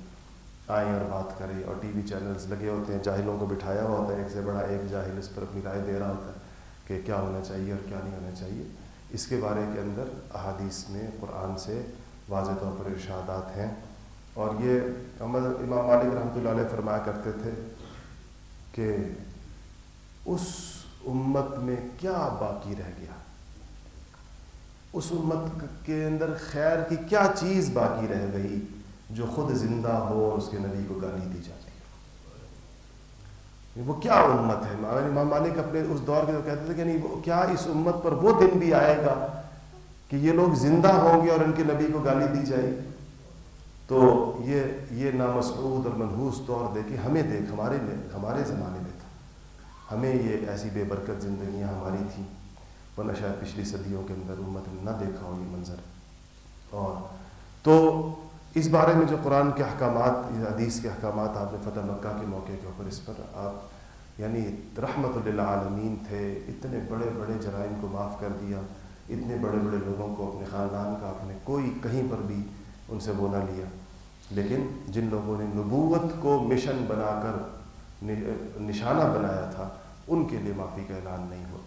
آئیں اور بات کریں. اور ٹی وی چینلز لگے ہوتے ہیں, جاہلوں کو بٹھایا ہوا ہوتا ہے, ایک سے بڑا ایک جاہل اس پر اپنی رائے دے رہا ہوتا ہے کہ کیا ہونا چاہیے اور کیا نہیں ہونا چاہیے. اس کے بارے کے اندر احادیث میں قرآن سے واضح طور پر ارشادات ہیں. اور یہ امام مالک رحمۃ اللہ علیہ فرمایا کرتے تھے کہ اس امت میں کیا باقی رہ گیا, اس امت کے اندر خیر کی کیا چیز باقی رہ گئی جو خود زندہ ہو اور اس کے نبی کو گالی دی جاتی ہے. وہ کیا امت ہے؟ امام مالک اپنے اس دور کے کہتے تھے کہ نہیں, وہ کیا اس امت پر وہ دن بھی آئے گا کہ یہ لوگ زندہ ہوں گے اور ان کے نبی کو گالی دی جائے. تو یہ نامسعود اور منحوس دور دیکھے ہمیں دیکھ, ہمارے زمانے میں تھا, ہمیں یہ ایسی بے برکت زندگیاں ہماری تھیں, ورنہ شاید پچھلی صدیوں کے اندر امت نے نہ دیکھا ہو یہ منظر. اور تو اس بارے میں جو قرآن کے احکامات, حدیث کے احکامات آپ نے فتح مکہ کے موقع کے اوپر اس پر آپ یعنی رحمت للعالمین تھے, اتنے بڑے بڑے جرائم کو معاف کر دیا, اتنے بڑے بڑے لوگوں کو اپنے خاندان کا آپ نے کوئی کہیں پر بھی ان سے وہ نہ لیا. لیکن جن لوگوں نے نبوت کو مشن بنا کر نشانہ بنایا تھا ان کے لیے معافی کا اعلان نہیں ہوا.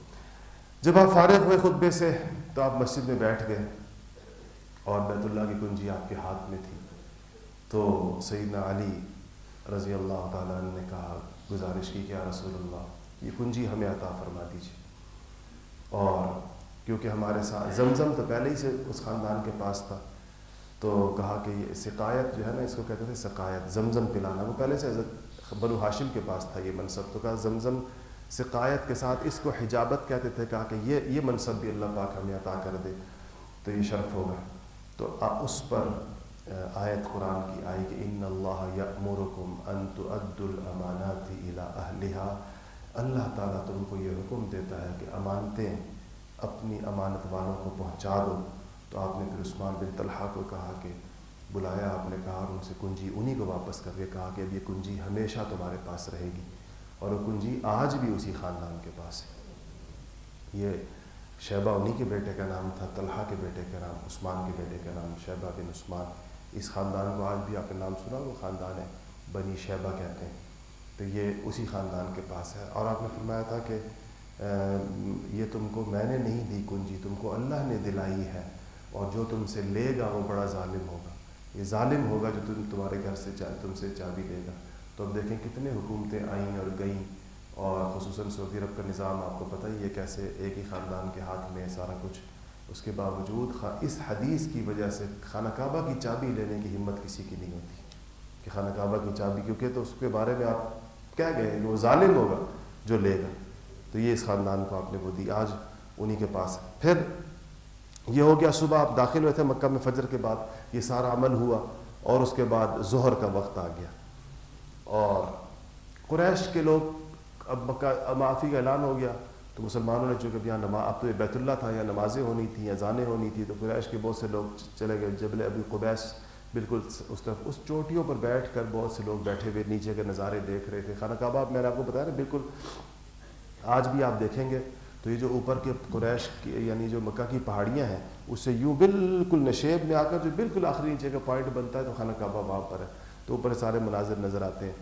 جب آپ فارغ ہوئے خطبے سے تو آپ مسجد میں بیٹھ گئے اور بیت اللہ کی کنجی آپ کے ہاتھ میں تھی. تو سیدنا علی رضی اللہ تعالیٰ عنہ نے کہا, گزارش کی کہ یا رسول اللہ یہ کنجی ہمیں عطا فرما دیجیے. اور کیونکہ ہمارے ساتھ زمزم تو پہلے ہی سے اس خاندان کے پاس تھا, تو کہا کہ یہ سقایت جو ہے نا, اس کو کہتے تھے سقایت, زمزم پلانا, وہ پہلے سے حضرت بنو ہاشم کے پاس تھا یہ منصب. تو کہا زمزم سقایت کے ساتھ اس کو حجابت کہتے تھے, کہا کہ یہ منصب بھی اللہ پاک ہمیں عطا کر دے تو یہ شرف ہوگا. تو اس پر آیت قرآن کی آئی کہ ان اللہ یأمرکم ان تؤدوا الامانات الی اہلہا, اللہ تعالیٰ تم کو یہ حکم دیتا ہے کہ امانتیں اپنی امانت والوں کو پہنچا دو. تو آپ نے پھر عثمان بن طلحہ کو کہا کہ بلایا, آپ نے کہا اور ان سے کنجی انہی کو واپس کر کے کہا کہ اب یہ کنجی ہمیشہ تمہارے پاس رہے گی, اور وہ کنجی آج بھی اسی خاندان کے پاس ہے. یہ شیبہ انہی کے بیٹے کا نام تھا, طلحہ کے بیٹے کا نام, عثمان کے بیٹے کا نام شیبہ بن عثمان. اس خاندان کو آج بھی آپ نے نام سنا, وہ خاندان ہے بنی شیبہ کہتے ہیں. تو یہ اسی خاندان کے پاس ہے. اور آپ نے فرمایا تھا کہ یہ تم کو میں نے نہیں دی کنجی, تم کو اللہ نے دلائی ہے, اور جو تم سے لے گا وہ بڑا ظالم ہوگا. یہ ظالم ہوگا جو تمہارے گھر سے تم سے چابی لے گا. تو اب دیکھیں کتنے حکومتیں آئیں اور گئیں, اور خصوصاً سعودی عرب کا نظام آپ کو پتہ ہی ہے کیسے ایک ہی خاندان کے ہاتھ میں سارا کچھ. اس کے باوجود اس حدیث کی وجہ سے خانہ کعبہ کی چابی لینے کی ہمت کسی کی نہیں ہوتی کہ خانہ کعبہ کی چابی, کیونکہ تو اس کے بارے میں آپ کہہ گئے کہ وہ ظالم ہوگا جو لے گا. تو یہ اس خاندان کو آپ نے وہ دی, آج انہی کے پاس ہے. پھر یہ ہو گیا, صبح آپ داخل ہوئے تھے مکہ میں فجر کے بعد, یہ سارا عمل ہوا, اور اس کے بعد ظہر کا وقت آ گیا, اور قریش کے لوگ اب معافی کا اعلان ہو گیا, تو مسلمانوں نے چونکہ یہاں نماز، اب تو یہ بیت اللہ تھا، یا نمازیں ہونی تھیں، اذانیں ہونی تھی، تو قریش کے بہت سے لوگ چلے گئے جبل ابی قبیس، بالکل اس طرف اس چوٹیوں پر بیٹھ کر بہت سے لوگ بیٹھے ہوئے نیچے کے نظارے دیکھ رہے تھے. خانہ کعبہ میں نے آپ کو بتایا نا، بالکل آج بھی آپ دیکھیں گے تو یہ جو اوپر کے قریش کی یعنی جو مکہ کی پہاڑیاں ہیں، اس سے یوں بالکل نشیب میں آ کر جو بالکل آخری نیچے کا پوائنٹ بنتا ہے تو خانہ کعبہ وہاں پر ہے، تو اوپر سارے مناظر نظر آتے ہیں.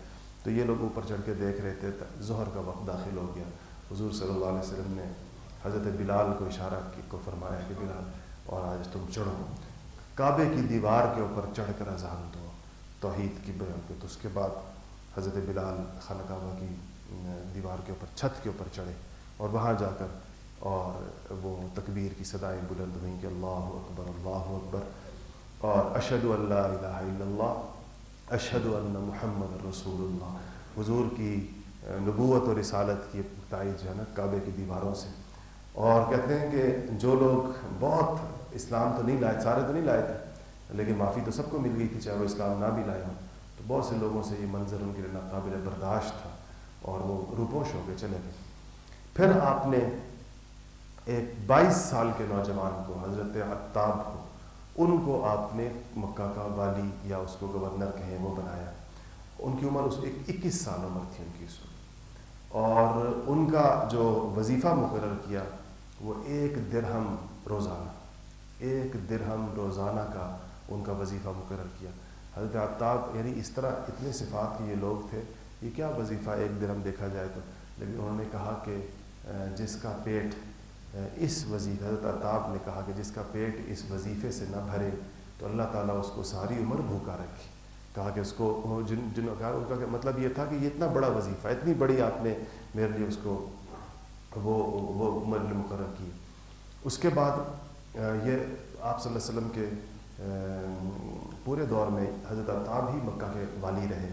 تو یہ لوگ اوپر چڑھ کے دیکھ رہے تھے. ظہر کا وقت داخل ہو گیا. حضور صلی اللہ علیہ وسلم نے حضرت بلال کو اشارہ کو فرمایا کہ بلال اور آج تم چڑھو، کعبے کی دیوار کے اوپر چڑھ کر اذان دو توحید کی بیان پہ. تو اس کے بعد حضرت بلال خانہ کعبہ کی دیوار کے اوپر، چھت کے اوپر چڑھے، اور وہاں جا کر اور وہ تکبیر کی صدائیں بلند ہوئیں کہ اللہ اکبر اللہ اکبر، اور اشہد ان لا الہ الا اللہ اشہد ان محمد رسول اللہ. حضور کی نبوت اور رسالت کی تائید جو ہے نا کعبے کی دیواروں سے. اور کہتے ہیں کہ جو لوگ بہت اسلام تو نہیں لائے، سارے تو نہیں لائے تھے، لیکن معافی تو سب کو مل گئی تھی چاہے وہ اسلام نہ بھی لائے ہوں، تو بہت سے لوگوں سے یہ منظر ان کے لیے ناقابل برداشت تھا اور وہ روپوش ہو کے چلے گئے. پھر آپ نے ایک 22 سال کے نوجوان کو، حضرت عتاب کو، ان کو آپ نے مکہ کا والی یا اس کو گورنر کہیں وہ بنایا. ان کی عمر 21 سال عمر تھی ان کی اس وقت. اور ان کا جو وظیفہ مقرر کیا وہ 1 درہم روزانہ، 1 درہم روزانہ کا ان کا وظیفہ مقرر کیا. حضرت عتاب یعنی اس طرح اتنے صفات کے یہ لوگ تھے، یہ کیا وظیفہ 1 درہم دیکھا جائے تو، لیکن انہوں نے کہا کہ جس کا پیٹ اس وظیفے، حضرت عتاب نے کہا کہ جس کا پیٹ اس وظیفے سے نہ بھرے تو اللہ تعالیٰ اس کو ساری عمر بھوکا رکھے. کہا کہ اس کو جن کہا ان کا مطلب یہ تھا کہ یہ اتنا بڑا وظیفہ، اتنی بڑی آپ نے میرے لیے اس کو وہ عمر مقرر کی. اس کے بعد یہ آپ صلی اللہ علیہ وسلم کے پورے دور میں حضرت عتاب ہی مکہ کے والی رہے،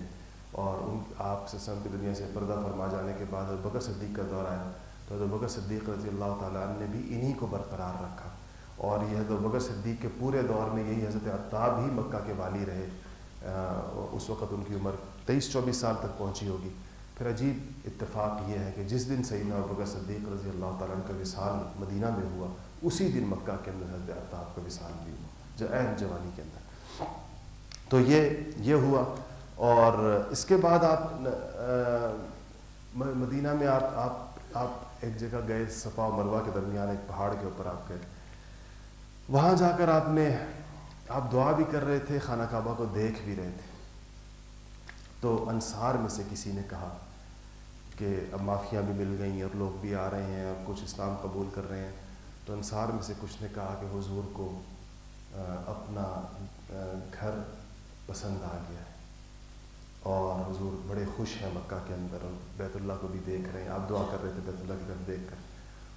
اور ان آپ سے کی دنیا سے پردہ فرما جانے کے بعد حضرت بکر صدیق کا دور آیا تو حضرت بکر صدیق رضی اللہ تعالیٰ عنہ نے بھی انہی کو برقرار رکھا. اور یہ حضرت بکر صدیق کے پورے دور میں یہی حضرت عتاب ہی مکہ کے والی رہے. اس وقت ان کی عمر 23-24 سال تک پہنچی ہوگی. پھر عجیب اتفاق یہ ہے کہ جس دن سیدنا ابوبکر صدیق رضی اللہ تعالیٰ عنہ کا وصال مدینہ میں ہوا، اسی دن مکہ کے اندر حضرت عتاب کا وصال بھی ہوا، جو عین جوانی کے اندر. تو یہ ہوا. اور اس کے بعد آپ مدینہ میں آپ ایک جگہ گئے، صفا و مروہ کے درمیان ایک پہاڑ کے اوپر آپ گئے. وہاں جا کر آپ دعا بھی کر رہے تھے، خانہ کعبہ کو دیکھ بھی رہے تھے. تو انصار میں سے کسی نے کہا کہ اب معافیاں بھی مل گئیں اور لوگ بھی آ رہے ہیں اور کچھ اسلام قبول کر رہے ہیں. تو انصار میں سے کچھ نے کہا کہ حضور کو اپنا گھر پسند آ گیا ہے اور حضور بڑے خوش ہیں مکہ کے اندر، اور بیت اللہ کو بھی دیکھ رہے ہیں. آپ دعا کر رہے تھے بیت اللہ کی طرف دیکھ کر،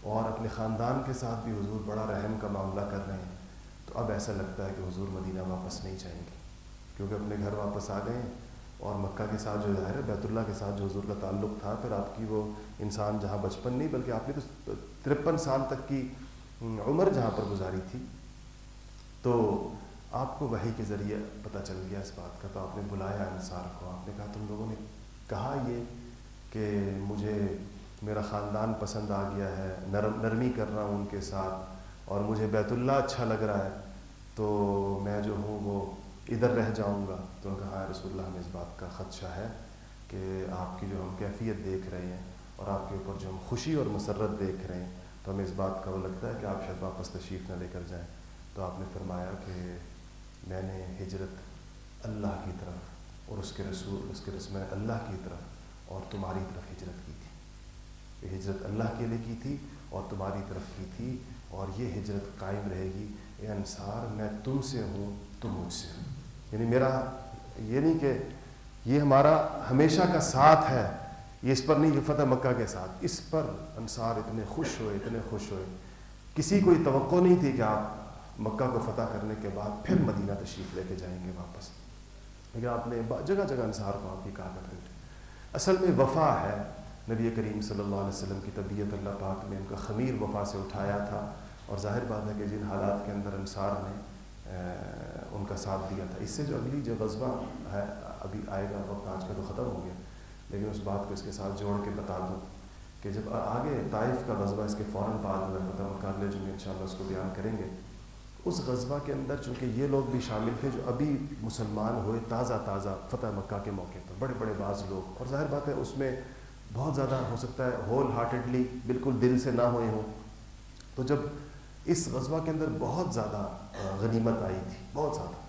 اور اپنے خاندان کے ساتھ بھی حضور بڑا رحم کا معاملہ کر رہے ہیں. تو اب ایسا لگتا ہے کہ حضور مدینہ واپس نہیں جائیں گے، کیونکہ اپنے گھر واپس آ گئے ہیں، اور مکہ کے ساتھ جو ظاہر ہے بیت اللہ کے ساتھ جو حضور کا تعلق تھا، پھر آپ کی وہ انسان جہاں بچپن نہیں بلکہ آپ نے تو 53 سال تک کی عمر جہاں پر گزاری تھی، تو آپ کو وحی کے ذریعے پتہ چل گیا اس بات کا. تو آپ نے بلایا انصار کو، آپ نے کہا تم لوگوں نے کہا یہ کہ مجھے میرا خاندان پسند آ گیا ہے، نرمی کر رہا ہوں ان کے ساتھ، اور مجھے بیت اللہ اچھا لگ رہا ہے، تو میں جو ہوں وہ ادھر رہ جاؤں گا. تو انہوں نے کہا رسول اللہ ہمیں اس بات کا خدشہ ہے کہ آپ کی جو ہم کیفیت دیکھ رہے ہیں اور آپ کے اوپر جو ہم خوشی اور مسرت دیکھ رہے ہیں، تو ہمیں اس بات کا وہ لگتا ہے کہ آپ شاید واپس تشریف نہ لے کر جائیں. تو آپ نے فرمایا کہ میں نے ہجرت اللہ کی طرف اور اس کے رسول میں اللہ کی طرف اور تمہاری طرف ہجرت کی تھی. یہ ہجرت اللہ کے لیے کی تھی اور تمہاری طرف کی تھی، اور یہ ہجرت قائم رہے گی. اے انصار، میں تم سے ہوں، تم مجھ سے ہو. یعنی میرا یہ نہیں کہ یہ ہمارا ہمیشہ کا ساتھ ہے، یہ اس پر نہیں کہ فتح مکہ کے ساتھ. اس پر انصار اتنے خوش ہوئے. کسی کو یہ توقع نہیں تھی کہ آپ مکہ کو فتح کرنے کے بعد پھر مدینہ تشریف لے کے جائیں گے واپس، لیکن آپ نے جگہ جگہ انصار کو آپ کی کہا کرتے تھے. اصل میں وفا ہے. نبی کریم صلی اللہ علیہ وسلم کی طبیعت اللہ پاک نے ان کا خمیر وفا سے اٹھایا تھا، اور ظاہر بات ہے کہ جن حالات کے اندر انصار نے ان کا ساتھ دیا تھا. اس سے جو اگلی جو غزوہ ہے ابھی آئے گا وقت، آج کا تو ختم ہو گیا، لیکن اس بات کو اس کے ساتھ جوڑ کے بتا دوں کہ جب آگے طائف کا غزوہ اس کے فوراً بعد ہوا، فتح مکہ اگلے جمعے انشاءاللہ اس کو بیان کریں گے، اس غزوہ کے اندر چونکہ یہ لوگ بھی شامل تھے جو ابھی مسلمان ہوئے تازہ فتح مکہ کے موقع پر، بڑے بڑے بعض لوگ، اور ظاہر بات ہے اس میں بہت زیادہ ہو سکتا ہے ہول ہارٹیڈلی بالکل دل سے نہ ہوئے ہوں، تو جب اس غزوہ کے اندر بہت زیادہ غنیمت آئی تھی، بہت زیادہ،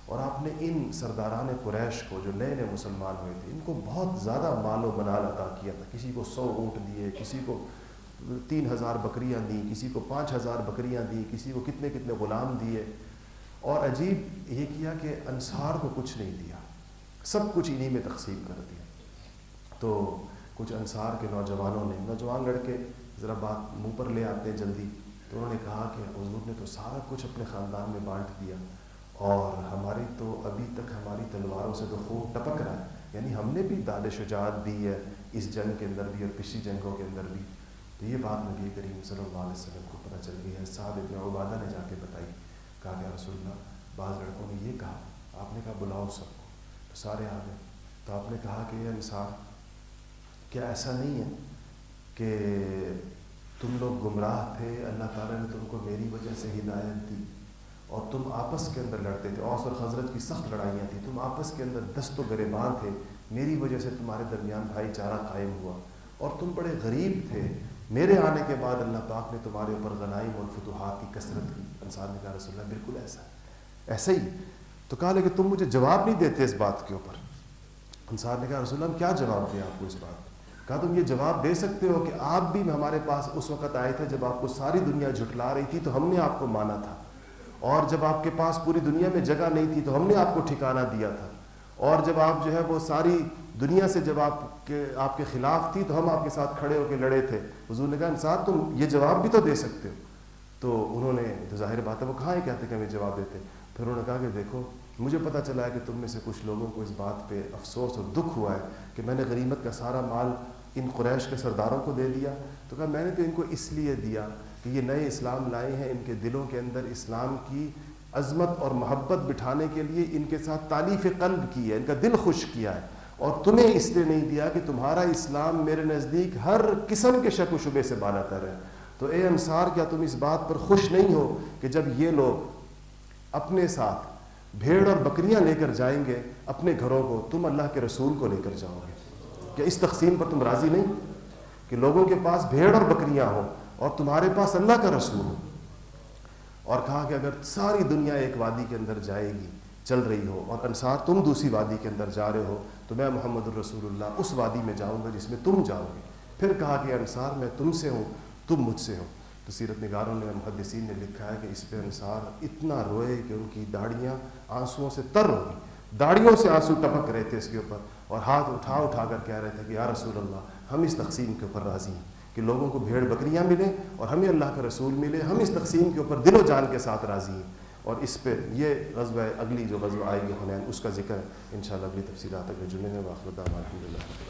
اور آپ نے ان سرداران قریش کو جو نئے نئے مسلمان ہوئے تھے ان کو بہت زیادہ مال و منال عطا کیا تھا، کسی کو 100 اونٹ دیے، کسی کو 3000 بکریاں دیں، کسی کو 5000 بکریاں دیں، کسی کو کتنے کتنے غلام دیے، اور عجیب یہ کیا کہ انصار کو کچھ نہیں دیا، سب کچھ انہی میں تقسیم کر دیا۔ تو کچھ انصار کے نوجوان لڑکے ذرا بات منہ پر لے آتے ہیں جلدی، تو انہوں نے کہا کہ حضور نے تو سارا کچھ اپنے خاندان میں بانٹ دیا، اور ہماری تو ابھی تک ہماری تلواروں سے تو خون ٹپک رہا ہے، یعنی ہم نے بھی داد شجاعت دی ہے اس جنگ کے اندر بھی اور پچھلی جنگوں کے اندر بھی۔ تو یہ بات نبی کریم صلی اللہ علیہ وسلم کو پتہ چل گئی ہے، سعد بن عبادہ نے جا کے بتائی، کہا کہ رسول اللہ بعض لڑکوں نے یہ کہا، آپ نے کہا بلاؤ سب کو، تو سارے آ گئے، تو آپ نے کہا کہ یہ انصار کیا ایسا نہیں ہے کہ تم لوگ گمراہ تھے، اللہ تعالیٰ نے تم کو میری وجہ سے ہدایت دی، اور تم آپس کے اندر لڑتے تھے، اوس اور خزرج کی سخت لڑائیاں تھیں، تم آپس کے اندر دست و گریباں تھے، میری وجہ سے تمہارے درمیان بھائی چارہ قائم ہوا، اور تم بڑے غریب تھے، میرے آنے کے بعد اللہ پاک نے تمہارے اوپر غنائم اور فتوحات کی کثرت کی۔ انصار نے کہا رسول اللہ بالکل ایسا ہے، ایسا ہی۔ تو کہا لیکن تم مجھے جواب نہیں دیتے اس بات کے اوپر۔ انصار نے کہا رسول اللہ ہم کیا جواب دیں آپ کو اس بات؟ کہا تم یہ جواب دے سکتے ہو کہ آپ بھی ہمارے پاس اس وقت آئے تھے جب آپ کو ساری دنیا جھٹلا رہی تھی تو ہم نے آپ کو مانا تھا، اور جب آپ کے پاس پوری دنیا میں جگہ نہیں تھی تو ہم نے آپ کو ٹھکانہ دیا تھا، اور جب آپ جو ہے وہ ساری دنیا سے جب آپ کے خلاف تھی تو ہم آپ کے ساتھ کھڑے ہو کے لڑے تھے۔ حضور نے کہا انصار تم یہ جواب بھی تو دے سکتے ہو۔ تو انہوں نے تو ظاہر بات ہے وہ کہاں ہی کہتے کہ ہمیں جواب دیتے۔ پھر انہوں نے کہا کہ دیکھو مجھے پتہ چلا ہے کہ تم میں سے کچھ لوگوں کو اس بات پہ افسوس اور دکھ ہوا ہے کہ میں نے غنیمت کا سارا مال ان قریش کے سرداروں کو دے دیا۔ تو کہا میں نے تو ان کو اس لیے دیا کہ یہ نئے اسلام لائے ہیں، ان کے دلوں کے اندر اسلام کی عظمت اور محبت بٹھانے کے لیے ان کے ساتھ تالیف قلب کی ہے، ان کا دل خوش کیا ہے، اور تمہیں اس لیے نہیں دیا کہ تمہارا اسلام میرے نزدیک ہر قسم کے شک و شبے سے بالا تر ہے۔ تو اے انصار کیا تم اس بات پر خوش نہیں ہو کہ جب یہ لوگ اپنے ساتھ بھیڑ اور بکریاں لے کر جائیں گے اپنے گھروں کو، تم اللہ کے رسول کو لے کر جاؤ گے؟ کیا اس تقسیم پر تم راضی نہیں کہ لوگوں کے پاس بھیڑ اور بکریاں ہوں اور تمہارے پاس اللہ کا رسول ہو؟ اور کہا کہ اگر ساری دنیا ایک وادی کے اندر جائے گی، چل رہی ہو، اور انصار تم دوسری وادی کے اندر جا رہے ہو، تو میں محمد الرسول اللہ اس وادی میں جاؤں گا جس میں تم جاؤ گے۔ پھر کہا کہ انصار میں تم سے ہوں، تم مجھ سے ہو۔ تو سیرت نگاروں نے محدثین نے لکھا ہے کہ اس پہ انصار اتنا روئے کہ ان کی داڑھیاں آنسوؤں سے تر ہو گئی، داڑھیوں سے آنسو ٹپک رہے تھے اس کے اوپر، اور ہاتھ اٹھا کر کہہ رہے تھے کہ یا رسول اللہ ہم اس تقسیم کے اوپر راضی ہیں کہ لوگوں کو بھیڑ بکریاں ملیں اور ہمیں اللہ کا رسول ملے، ہم اس تقسیم کے اوپر دل و جان کے ساتھ راضی ہیں۔ اور اس پہ یہ غزوہ اگلی جو غزوہ آئے گی حنین، اس کا ذکر انشاءاللہ اگلی تفصیلات اگلے جمعے میں۔ واخر دعوانا الحمدللہ۔